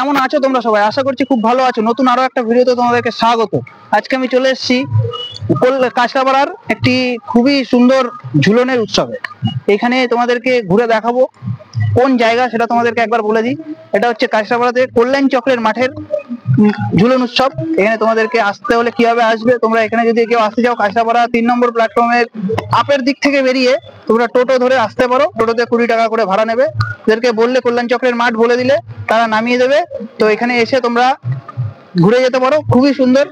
কেমন আছো তোমরা সবাই? আশা করছি খুব ভালো আছো। নতুন আরো একটা ভিডিওতে তোমাদেরকে স্বাগত। আজকে আমি চলে এসেছি কাঁচরাপাড়ার একটি খুবই সুন্দর ঝুলনের উৎসবে। এখানে তোমাদেরকে ঘুরে দেখাবো কোন জায়গা সেটা তোমাদেরকে একবার বলে দিই। এটা হচ্ছে কাঁচরাপাড়াতে কল্যাণ চক্রের মাঠের ঝুলন উৎসব। এখানে তোমাদেরকে আসতে হলে কিভাবে আসবে, তোমরা এখানে যদি কেউ আসতে চাও কাঁচরাপাড়া 3 নম্বর প্ল্যাটফর্মের আপের দিক থেকে বেরিয়ে তোমরা টোটো ধরে আসতে পারো। টোটোতে 20 টাকা করে ভাড়া নেবে। এদেরকে বললে কল্যাণ চক্রের মাঠ বলে দিলে তারা নামিয়ে দেবে। তো এখানে এসে তোমরা ঘুরে যেতে পারো, খুবই সুন্দর।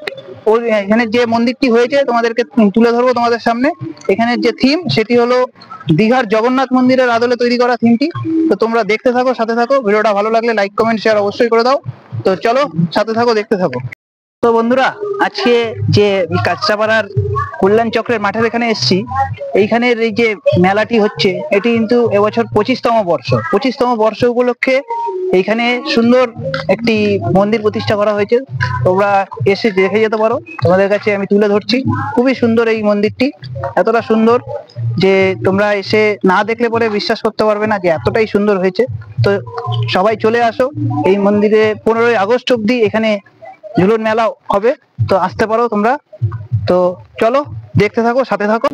ওই এখানে যে মন্দিরটি হয়েছে তোমাদেরকে তুলে ধরবো তোমাদের সামনে। এখানের যে থিম সেটি হলো দীঘার জগন্নাথ মন্দিরের আদলে তৈরি করা থিমটি। তো তোমরা দেখতে থাকো, সাথে থাকো। ভিডিওটা ভালো লাগলে লাইক কমেন্ট শেয়ার অবশ্যই করে দাও। তো চলো সাথে থাকো, দেখতে থাকো। তো বন্ধুরা, আজকে যে কাঁচরাপাড়ার কল্যাণ চক্রের মাঠের এখানে এসেছি, এইখানের এই যে মেলাটি হচ্ছে এটি কিন্তু এবছর 25তম বর্ষ। 25তম বর্ষ উপলক্ষে এইখানে সুন্দর একটি মন্দির প্রতিষ্ঠা করা হয়েছে। তোমরা এসে দেখে যেতে পারো, তোমাদের কাছে আমি তুলে ধরছি। খুবই সুন্দর এই মন্দিরটি, এতটা সুন্দর যে তোমরা এসে না দেখলে পরে বিশ্বাস করতে পারবে না যে এতটাই সুন্দর হয়েছে। তো সবাই চলে আসো এই মন্দিরে। 15ই আগস্ট অব্দি এখানে ঝুলন মেলা হবে, তো আসতে পারো তোমরা। তো চলো দেখতে থাকো, সাথে থাকো।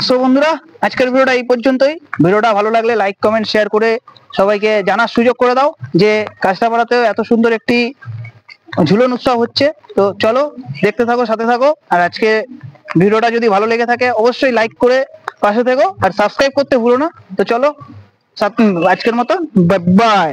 সো বন্ধুরা, আজকের ভিডিওটা এই পর্যন্তই। ভিডিওটা ভালো লাগলে লাইক কমেন্ট শেয়ার করে সবাইকে জানার সুযোগ করে দাও যে কাঁচরাপাড়াতেও এত সুন্দর একটি ঝুলন উৎসব হচ্ছে। তো চলো দেখতে থাকো, সাথে থাকো। আর আজকে ভিডিওটা যদি ভালো লেগে থাকে অবশ্যই লাইক করে পাশে থেকো আর সাবস্ক্রাইব করতে ভুলো না। তো চলো আজকের মতো বাই বাই।